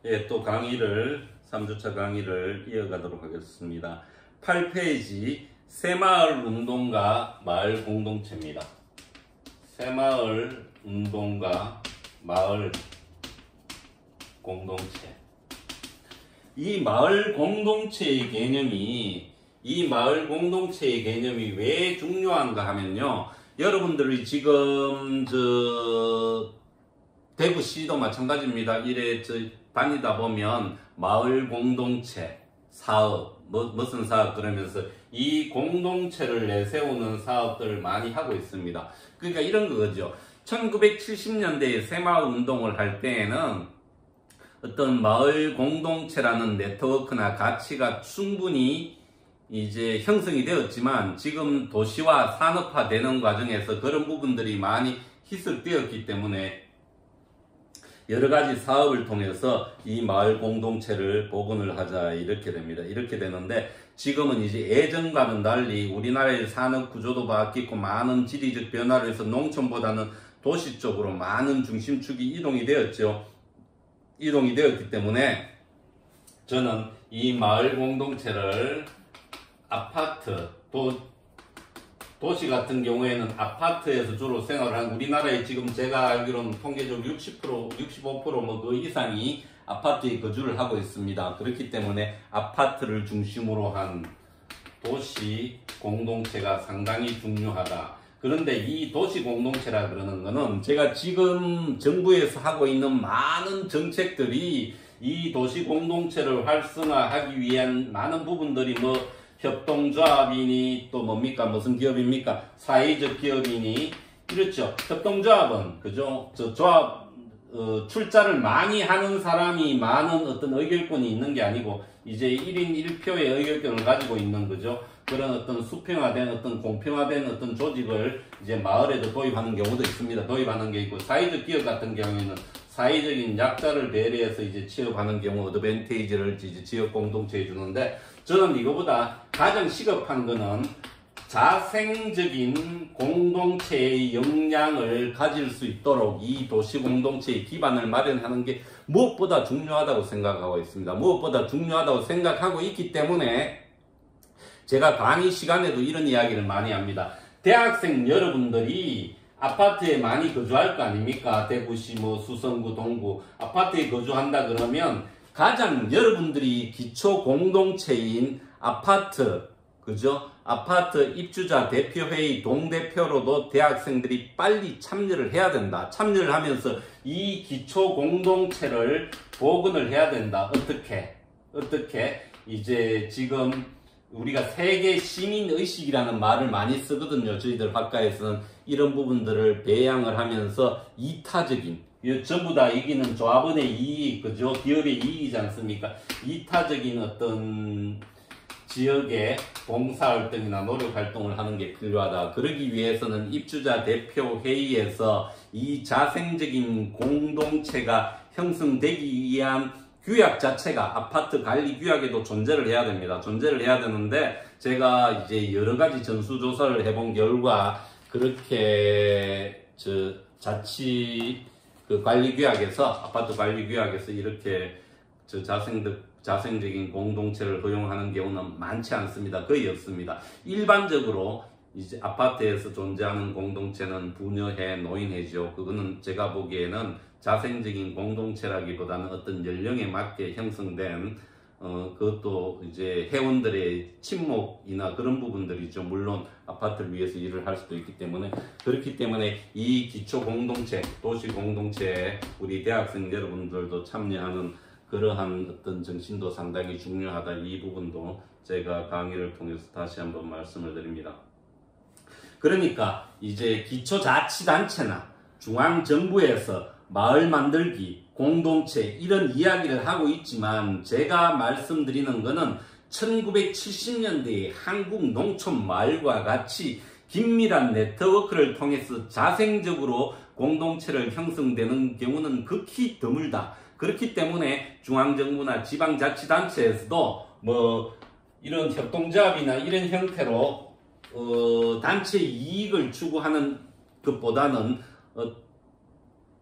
예, 또 3주차 강의를 이어가도록 하겠습니다. 8페이지 새마을 운동가 마을 공동체입니다. 새마을 운동가 마을 공동체. 이 마을 공동체의 개념이 왜 중요한가 하면요. 여러분들이 지금 대구시도 마찬가지입니다. 이래 다니다 보면 마을 공동체 사업, 무슨 사업 그러면서 이 공동체를 내세우는 사업들을 많이 하고 있습니다. 그러니까 이런 거죠. 1970년대에 새마을 운동을 할 때에는 어떤 마을 공동체라는 네트워크나 가치가 충분히 이제 형성이 되었지만 지금 도시화 산업화 되는 과정에서 그런 부분들이 많이 희석되었기 때문에 여러 가지 사업을 통해서 이 마을 공동체를 복원을 하자 이렇게 됩니다. 이렇게 되는데 지금은 이제 예전과는 달리 우리나라의 산업 구조도 바뀌고 많은 지리적 변화를 해서 농촌보다는 도시 쪽으로 많은 중심축이 이동이 되었죠. 이동이 되었기 때문에 저는 이 마을 공동체를 아파트, 도시 같은 경우에는 아파트에서 주로 생활을 한 우리나라에 지금 제가 알기로는 통계적으로 60%, 65% 뭐 그 이상이 아파트에 거주를 하고 있습니다. 그렇기 때문에 아파트를 중심으로 한 도시 공동체가 상당히 중요하다. 그런데 이 도시 공동체라 그러는 거는 제가 지금 정부에서 하고 있는 많은 정책들이 이 도시 공동체를 활성화하기 위한 많은 부분들이 협동조합이니 또 뭡니까 무슨 기업입니까 사회적 기업이니 이렇죠. 협동조합은 그죠 조합 출자를 많이 하는 사람이 많은 어떤 의결권이 있는 게 아니고 이제 1인 1표의 의결권을 가지고 있는 거죠. 그런 어떤 수평화된 어떤 공평화된 어떤 조직을 이제 마을에도 도입하는 경우도 있습니다. 도입하는 게 있고 사회적 기업 같은 경우에는 사회적인 약자를 배려해서 이제 취업하는 경우 어드밴테이지를 이제 지역 공동체에 주는데 저는 이거보다 가장 시급한 거는 자생적인 공동체의 역량을 가질 수 있도록 이 도시 공동체의 기반을 마련하는 게 무엇보다 중요하다고 생각하고 있습니다. 무엇보다 중요하다고 생각하고 있기 때문에 제가 강의 시간에도 이런 이야기를 많이 합니다. 대학생 여러분들이 아파트에 많이 거주할 거 아닙니까? 대구시, 수성구, 동구 아파트에 거주한다 그러면 가장 여러분들이 기초 공동체인 아파트, 그죠? 아파트 입주자 대표회의 동대표로도 대학생들이 빨리 참여를 해야 된다. 참여를 하면서 이 기초 공동체를 복원을 해야 된다. 어떻게? 이제 지금 우리가 세계 시민의식이라는 말을 많이 쓰거든요. 저희들 학과에서는 이런 부분들을 배양을 하면서 이타적인, 전부 다 이기는 조합원의 이익, 그죠? 기업의 이익이지 않습니까? 이타적인 어떤 지역의 봉사활동이나 노력활동을 하는 게 필요하다. 그러기 위해서는 입주자 대표 회의에서 이 자생적인 공동체가 형성되기 위한 규약 자체가 아파트 관리 규약에도 존재를 해야 됩니다. 존재를 해야 되는데 제가 이제 여러 가지 전수조사를 해본 결과 그렇게 관리 규약에서 아파트 관리 규약에서 이렇게 자생적인 공동체를 허용하는 경우는 많지 않습니다. 거의 없습니다. 일반적으로 이제 아파트에서 존재하는 공동체는 부녀회, 노인회죠. 그거는 제가 보기에는 자생적인 공동체라기보다는 어떤 연령에 맞게 형성된 그것도 이제 회원들의 친목이나 그런 부분들이죠. 물론 아파트를 위해서 일을 할 수도 있기 때문에 그렇기 때문에 이 기초 공동체, 도시 공동체에 우리 대학생 여러분들도 참여하는 그러한 어떤 정신도 상당히 중요하다. 이 부분도 제가 강의를 통해서 다시 한번 말씀을 드립니다. 그러니까 이제 기초자치단체나 중앙정부에서 마을 만들기, 공동체 이런 이야기를 하고 있지만 제가 말씀드리는 거는 1970년대의 한국 농촌 마을과 같이 긴밀한 네트워크를 통해서 자생적으로 공동체를 형성되는 경우는 극히 드물다. 그렇기 때문에 중앙정부나 지방자치단체에서도 이런 협동조합이나 이런 형태로 단체 이익을 추구하는 것보다는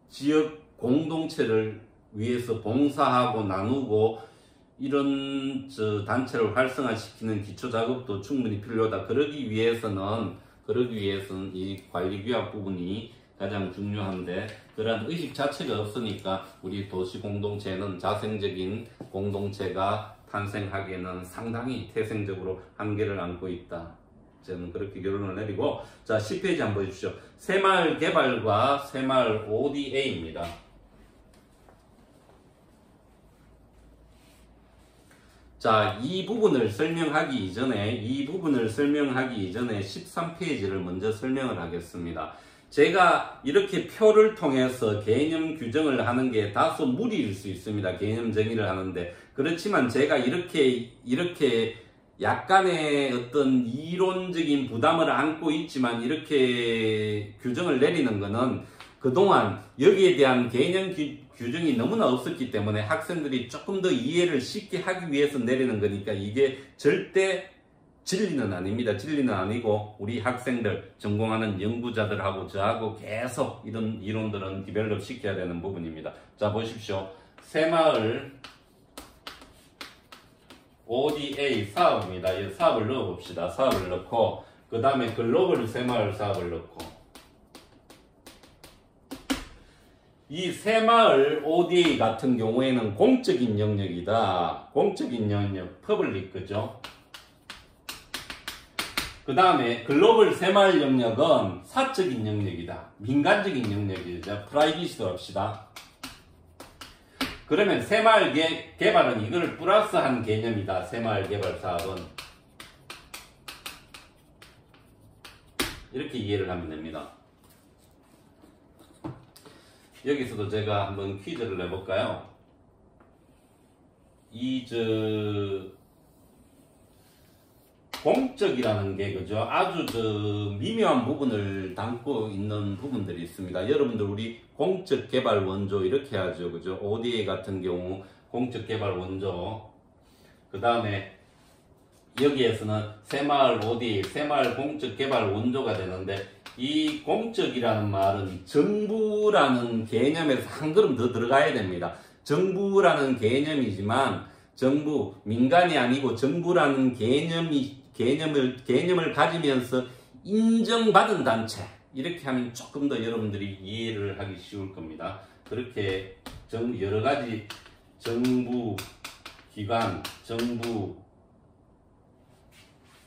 지역 공동체를 위해서 봉사하고 나누고 이런 단체를 활성화시키는 기초 작업도 충분히 필요하다. 그러기 위해서는 이 관리규약 부분이 가장 중요한데, 그러한 의식 자체가 없으니까 우리 도시 공동체는 자생적인 공동체가 탄생하기에는 상당히 태생적으로 한계를 안고 있다. 저는 그렇게 결론을 내리고, 자, 10페이지 한번 보십시오. 새마을 개발과 새마을 ODA입니다. 자, 이 부분을 설명하기 이전에 13페이지를 먼저 설명을 하겠습니다. 제가 이렇게 표를 통해서 개념 규정을 하는 게 다소 무리일 수 있습니다. 개념 정의를 하는데. 그렇지만 제가 이렇게 약간의 어떤 이론적인 부담을 안고 있지만 이렇게 규정을 내리는 거는 그동안 여기에 대한 개념 규정이 너무나 없었기 때문에 학생들이 조금 더 이해를 쉽게 하기 위해서 내리는 거니까 이게 절대 진리는 아닙니다. 진리는 아니고 우리 학생들, 전공하는 연구자들하고 저하고 계속 이런 이론들은 디벨롭 시켜야 되는 부분입니다. 자, 보십시오. 새마을 ODA 사업입니다. 이 사업을 넣어봅시다. 사업을 넣고, 그 다음에 글로벌 새마을 사업을 넣고, 이 새마을 ODA 같은 경우에는 공적인 영역이다. 공적인 영역, 퍼블릭, 그죠? 그 다음에 글로벌 새마을 영역은 사적인 영역이다. 민간적인 영역이죠. 프라이빗으로 합시다. 그러면 새마을 개발은 이걸 플러스한 개념이다. 새마을 개발 사업은. 이렇게 이해를 하면 됩니다. 여기서도 제가 한번 퀴즈를 내볼까요? 공적이라는 게, 그죠? 아주 미묘한 부분을 담고 있는 부분들이 있습니다. 여러분들, 우리 공적 개발 원조 이렇게 하죠. 그죠? ODA 같은 경우, 공적 개발 원조. 그 다음에, 여기에서는 새마을 ODA, 새마을 공적 개발 원조가 되는데, 이 공적이라는 말은 정부라는 개념에서 한 걸음 더 들어가야 됩니다. 정부라는 개념이지만, 정부, 민간이 아니고 정부라는 개념을 가지면서 인정받은 단체. 이렇게 하면 조금 더 여러분들이 이해를 하기 쉬울 겁니다. 그렇게 여러 가지 정부 기관, 정부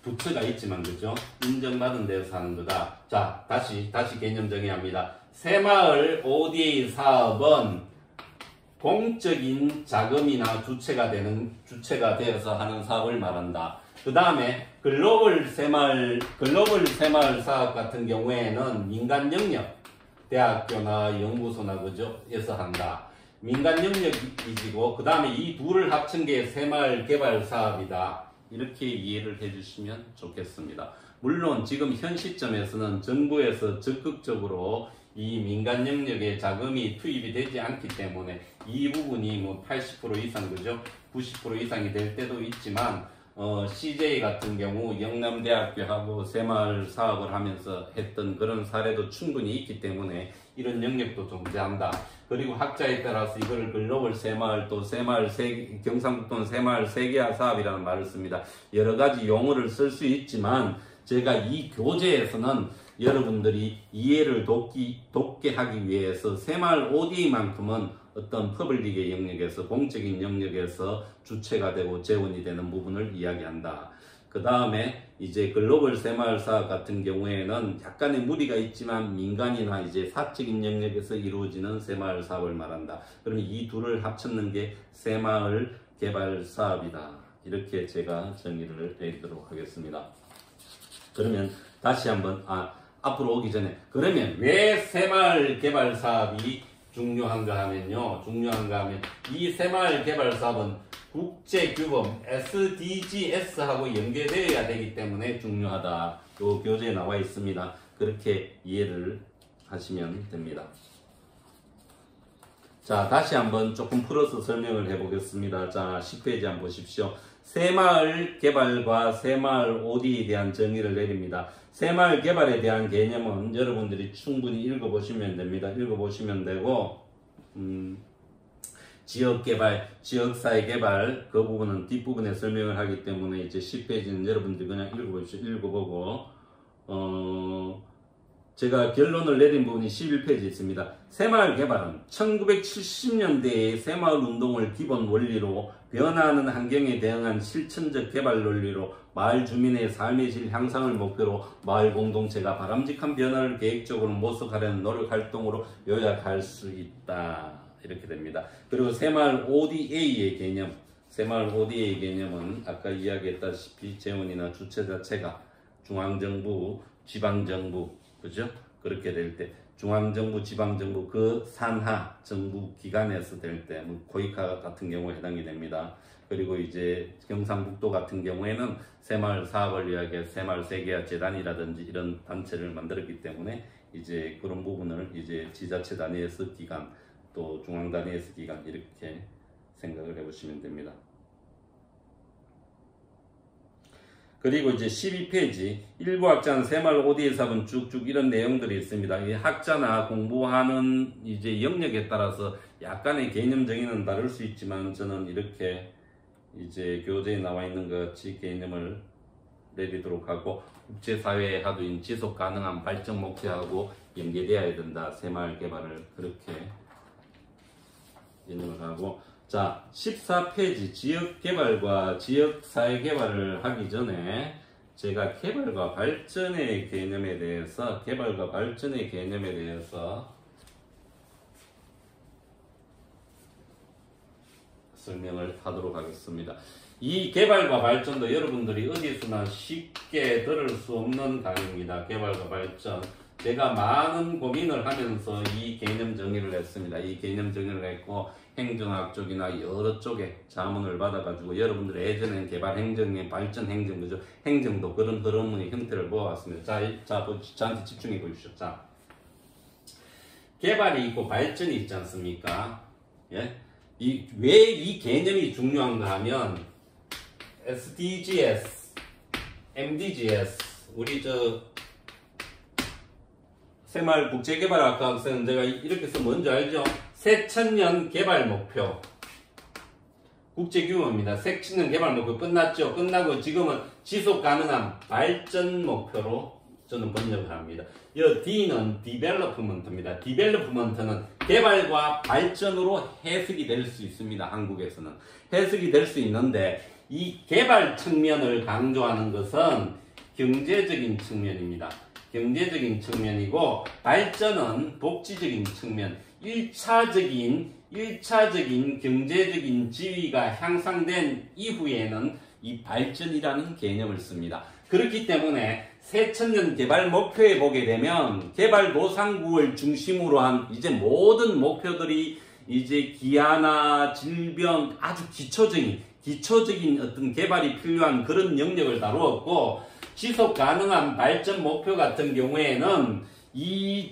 부처가 있지만, 그죠? 인정받은 데서 하는 거다. 자, 다시 개념 정의합니다. 새마을 ODA 사업은 공적인 자금이나 주체가 되어서 하는 사업을 말한다. 그 다음에 글로벌 새마을 사업 같은 경우에는 민간 영역, 대학교나 연구소나 그죠? 에서 한다. 민간 영역이지고, 그 다음에 이 둘을 합친 게 새마을 개발 사업이다. 이렇게 이해를 해주시면 좋겠습니다. 물론 지금 현 시점에서는 정부에서 적극적으로 이 민간 영역에 자금이 투입이 되지 않기 때문에 이 부분이 뭐 80% 이상, 그죠? 90% 이상이 될 때도 있지만, CJ 같은 경우 영남대학교하고 새마을 사업을 하면서 했던 그런 사례도 충분히 있기 때문에 이런 영역도 존재한다. 그리고 학자에 따라서 이걸 글로벌 새마을, 또 경상북도는 새마을 세계화 사업이라는 말을 씁니다. 여러 가지 용어를 쓸 수 있지만 제가 이 교재에서는 여러분들이 이해를 돕게 하기 위해서 새마을 ODA만큼은 어떤 퍼블릭의 영역에서, 공적인 영역에서 주체가 되고 재원이 되는 부분을 이야기한다. 그 다음에 이제 글로벌 새마을 사업 같은 경우에는 약간의 무리가 있지만 민간이나 이제 사적인 영역에서 이루어지는 새마을 사업을 말한다. 그러면 이 둘을 합쳤는 게 새마을 개발 사업이다. 이렇게 제가 정의를 내리도록 하겠습니다. 그러면 다시 한번, 앞으로 오기 전에, 그러면 왜 새마을 개발 사업이 중요한가 하면 이 새마을 개발 사업은 국제규범 SDGs하고 연계되어야 되기 때문에 중요하다. 요 교재에 나와 있습니다. 그렇게 이해를 하시면 됩니다. 자, 다시 한번 조금 풀어서 설명을 해보겠습니다. 자, 10페이지 한번 보십시오. 새마을 개발과 새마을 OD에 대한 정의를 내립니다. 새마을 개발에 대한 개념은 여러분들이 충분히 읽어보시면 됩니다. 읽어보시면 되고, 지역개발, 지역사회 개발 그 부분은 뒷부분에 설명을 하기 때문에 이제 10페이지는 여러분들이 그냥 읽어보십시오. 읽어보고 제가 결론을 내린 부분이 11페이지에 있습니다. 새마을 개발은 1970년대의 새마을 운동을 기본 원리로 변화하는 환경에 대응한 실천적 개발 논리로 마을 주민의 삶의 질 향상을 목표로 마을 공동체가 바람직한 변화를 계획적으로 모색하려는 노력 활동으로 요약할 수 있다. 이렇게 됩니다. 그리고 새마을 ODA의 개념, 새마을 ODA 개념은 아까 이야기했다시피 재원이나 주체 자체가 중앙정부, 지방정부, 그죠? 그렇게 될 때 중앙정부, 지방정부 그 산하 정부 기관에서 될 때 코이카 같은 경우에 해당이 됩니다. 그리고 이제 경상북도 같은 경우에는 새마을 사업을 위하여 새마을 세계화 재단이라든지 이런 단체를 만들었기 때문에 이제 그런 부분을 이제 지자체 단위에서 기관 또 중앙 단위에서 기관 이렇게 생각을 해보시면 됩니다. 그리고 이제 12페이지 일부 학자는 새마을 ODA 사업은 쭉쭉 이런 내용들이 있습니다. 이 학자나 공부하는 이제 영역에 따라서 약간의 개념 정의는 다를 수 있지만 저는 이렇게 이제 교재에 나와 있는 것 같이 개념을 내리도록 하고 국제사회의 하도인 지속 가능한 발전 목표하고 연계되어야 된다. 새마을 개발을 그렇게 인용을 하고 자 14페이지 지역개발과 지역사회개발을 하기 전에 제가 개발과 발전의 개념에 대해서 설명을 하도록 하겠습니다. 이 개발과 발전도 여러분들이 어디서나 쉽게 들을 수 없는 강의입니다. 개발과 발전. 제가 많은 고민을 하면서 이 개념 정의를 했습니다. 이 개념 정의를 했고 행정학 쪽이나 여러 쪽에 자문을 받아가지고 여러분들 예전에는 개발 행정의 발전 행정 그죠? 행정도 그런 흐름의 형태를 보아왔습니다. 저한테 집중해 보십시오. 자, 개발이 있고 발전이 있지 않습니까? 예? 왜 이 개념이 중요한가 하면 SDGs, MDGs 우리 새마을 국제개발학과 학생은 제가 이렇게 해서 뭔지 알죠? 새천년 개발 목표 국제규모입니다. 새천년 개발 목표 끝났죠? 끝나고 지금은 지속 가능한 발전 목표로 저는 번역을 합니다. 이 D는 디벨로프먼트입니다. 디벨로프먼트는 개발과 발전으로 해석이 될 수 있습니다. 한국에서는 해석이 될 수 있는데 이 개발 측면을 강조하는 것은 경제적인 측면입니다. 경제적인 측면이고 발전은 복지적인 측면, 1차적인 경제적인 지위가 향상된 이후에는 이 발전이라는 개념을 씁니다. 그렇기 때문에 새천년 개발 목표에 보게 되면 개발도상국을 중심으로 한 이제 모든 목표들이 이제 기아나 질병 아주 기초적인 어떤 개발이 필요한 그런 영역을 다루었고 지속 가능한 발전 목표 같은 경우에는 이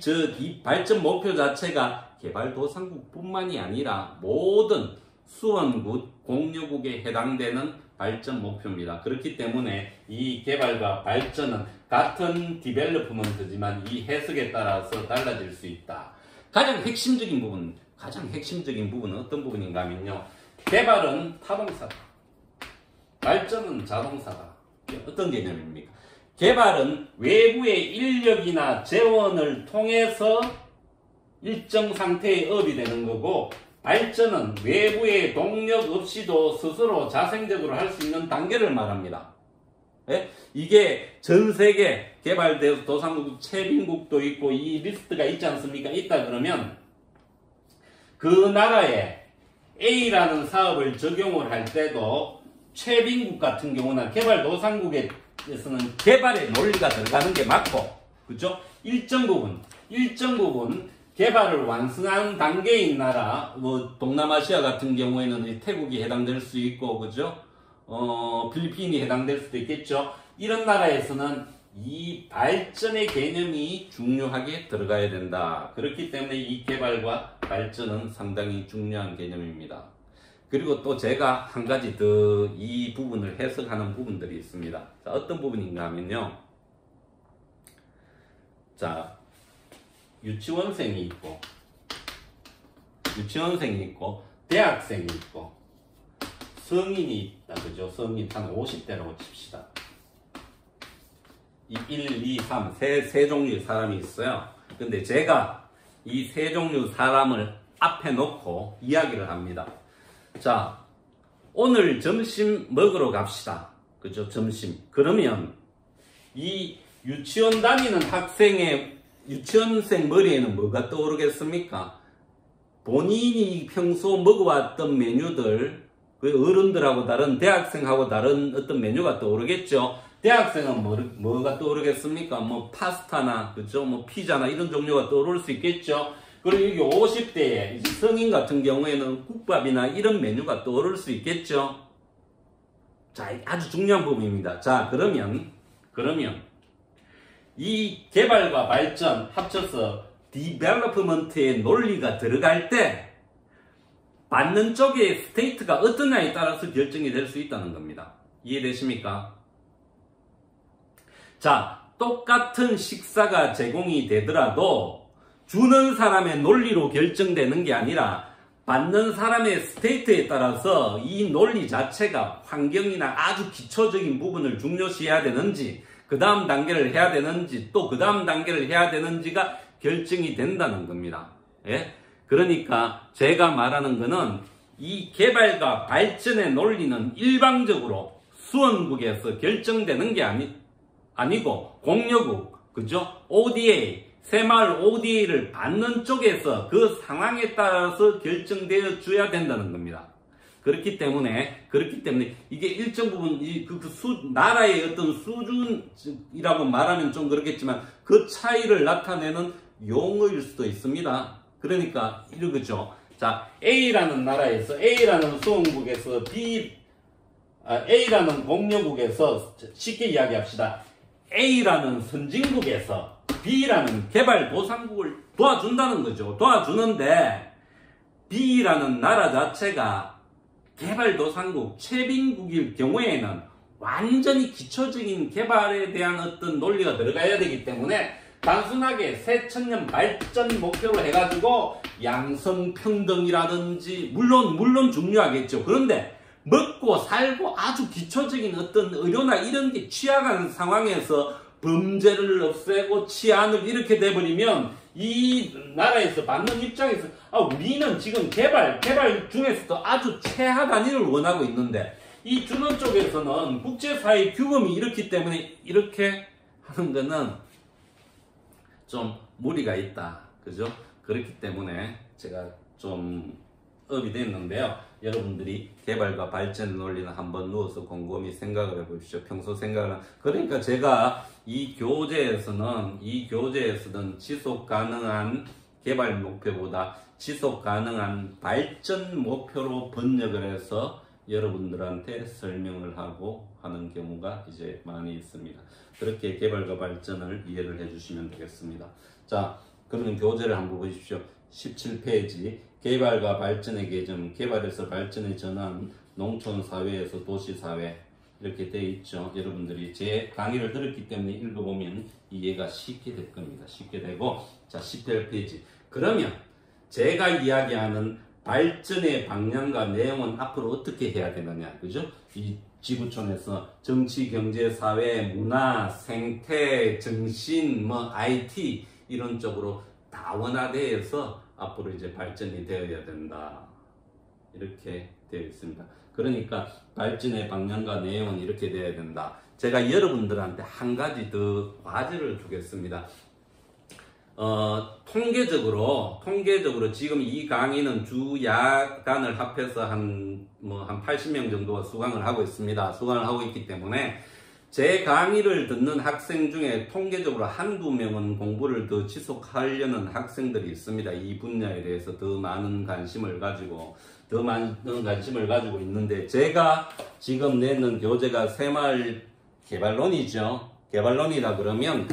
발전 목표 자체가 개발도상국뿐만이 아니라 모든 수원국, 공여국에 해당되는 발전 목표입니다. 그렇기 때문에 이 개발과 발전은 같은 디벨로프먼트지만 이 해석에 따라서 달라질 수 있다. 가장 핵심적인 부분은 어떤 부분인가 하면요. 개발은 타동사다. 발전은 자동사다. 어떤 개념입니까? 개발은 외부의 인력이나 재원을 통해서 일정 상태의 업이 되는 거고 발전은 외부의 동력 없이도 스스로 자생적으로 할 수 있는 단계를 말합니다. 예? 이게 전 세계 개발도상국 최빈국도 있고 이 리스트가 있지 않습니까? 있다 그러면 그 나라에 A라는 사업을 적용을 할 때도 최빈국 같은 경우나 개발도상국에서는 개발의 논리가 들어가는 게 맞고, 그죠? 일정 부분 개발을 완성하는 단계인 나라, 동남아시아 같은 경우에는 태국이 해당될 수 있고, 그죠? 필리핀이 해당될 수도 있겠죠? 이런 나라에서는 이 발전의 개념이 중요하게 들어가야 된다. 그렇기 때문에 이 개발과 발전은 상당히 중요한 개념입니다. 그리고 또 제가 한 가지 더 이 부분을 해석하는 부분들이 있습니다. 자, 어떤 부분인가 하면요. 자, 유치원생이 있고 대학생이 있고 성인이 있다. 그죠? 성인 한 50대라고 칩시다. 1, 2, 3 세 종류의 사람이 있어요. 근데 제가 이 세 종류 사람을 앞에 놓고 이야기를 합니다. 자, 오늘 점심 먹으러 갑시다. 그죠? 점심. 그러면 이 유치원 다니는 학생의 유치원생 머리에는 뭐가 떠오르겠습니까? 본인이 평소 먹어왔던 메뉴들, 그 어른들하고 다른, 대학생하고 다른 어떤 메뉴가 떠오르겠죠? 대학생은 뭐가 떠오르겠습니까? 뭐 파스타나, 그죠? 뭐 피자나 이런 종류가 떠오를 수 있겠죠? 그리고 여기 50대에 성인 같은 경우에는 국밥이나 이런 메뉴가 떠오를 수 있겠죠? 자, 아주 중요한 부분입니다. 자, 그러면 이 개발과 발전 합쳐서 디벨로프먼트의 논리가 들어갈 때 받는 쪽의 스테이트가 어떠냐에 따라서 결정이 될 수 있다는 겁니다. 이해되십니까? 자, 똑같은 식사가 제공이 되더라도 주는 사람의 논리로 결정되는 게 아니라 받는 사람의 스테이트에 따라서 이 논리 자체가 환경이나 아주 기초적인 부분을 중요시해야 되는지, 그 다음 단계를 해야 되는지, 또 그 다음 단계를 해야 되는지가 결정이 된다는 겁니다. 예? 그러니까 제가 말하는 거는 이 개발과 발전의 논리는 일방적으로 수원국에서 결정되는 게 아니고 공여국, 그죠? ODA, 새마을 ODA를 받는 쪽에서 그 상황에 따라서 결정되어 줘야 된다는 겁니다. 그렇기 때문에 이게 일정 부분 나라의 어떤 수준이라고 말하면 좀 그렇겠지만 그 차이를 나타내는 용어일 수도 있습니다. 그러니까 이러죠. 자, A라는 나라에서 A라는 수원국에서 A라는 공여국에서 쉽게 이야기합시다. A라는 선진국에서 B라는 개발도상국을 도와준다는 거죠. 도와주는데 B라는 나라 자체가 개발도상국, 최빈국일 경우에는 완전히 기초적인 개발에 대한 어떤 논리가 들어가야 되기 때문에 단순하게 새천년 발전 목표로 해가지고 양성평등이라든지 물론 중요하겠죠. 그런데 먹고 살고 아주 기초적인 어떤 의료나 이런 게 취약한 상황에서 범죄를 없애고 치안을 이렇게 돼버리면 이 나라에서 받는 입장에서 우리는 지금 개발 중에서도 아주 최하 단위를 원하고 있는데 이 주는 쪽에서는 국제사회 규범이 이렇기 때문에 이렇게 하는 거는 좀 무리가 있다. 그죠? 그렇기 때문에 제가 좀 업이 됐는데요. 여러분들이 개발과 발전 논리는 한번 누워서 곰곰이 생각을 해보십시오. 평소 생각을. 그러니까 제가 이 교재에서는 지속 가능한 개발 목표보다 지속 가능한 발전 목표로 번역을 해서 여러분들한테 설명을 하고 하는 경우가 이제 많이 있습니다. 그렇게 개발과 발전을 이해를 해주시면 되겠습니다. 자, 그러면 교재를 한번 보십시오. 17페이지 개발과 발전의 개점, 개발에서 발전의 전환, 농촌사회에서 도시사회 이렇게 되어 있죠. 여러분들이 제 강의를 들었기 때문에 읽어보면 이해가 쉽게 될 겁니다. 쉽게 되고, 자, 18페이지. 그러면 제가 이야기하는 발전의 방향과 내용은 앞으로 어떻게 해야 되느냐, 그죠? 이 지구촌에서 정치, 경제, 사회, 문화, 생태, 정신, IT 이런 쪽으로 다원화되어서 앞으로 이제 발전이 되어야 된다. 이렇게 되어 있습니다. 그러니까 발전의 방향과 내용은 이렇게 되어야 된다. 제가 여러분들한테 한 가지 더 과제를 주겠습니다. 통계적으로 지금 이 강의는 주 야간을 합해서 한 80명 정도가 수강을 하고 있습니다. 수강을 하고 있기 때문에 제 강의를 듣는 학생 중에 통계적으로 한두 명은 공부를 더 지속하려는 학생들이 있습니다. 이 분야에 대해서 더 많은 관심을 가지고 있는데, 제가 지금 내는 교재가 새마을 개발론이죠. 개발론이다 그러면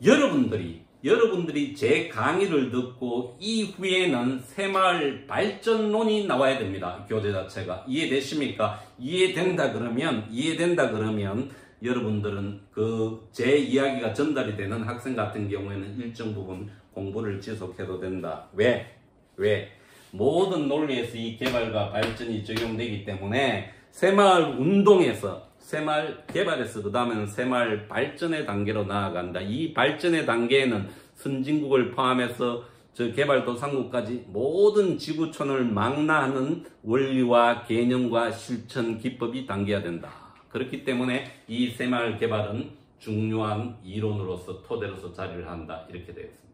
여러분들이 제 강의를 듣고 이후에는 새마을 발전론이 나와야 됩니다. 교재 자체가. 이해되십니까? 이해된다 그러면 여러분들은 제 이야기가 전달이 되는 학생 같은 경우에는 일정 부분 공부를 지속해도 된다. 왜? 모든 논리에서 이 개발과 발전이 적용되기 때문에 새마을 운동에서 새마을 개발에서 그 다음에는 새마을 발전의 단계로 나아간다. 이 발전의 단계에는 선진국을 포함해서 저 개발도상국까지 모든 지구촌을 망라하는 원리와 개념과 실천 기법이 담겨야 된다. 그렇기 때문에 이 새마을 개발은 중요한 이론으로서 토대로서 자리를 한다. 이렇게 되어 있습니다.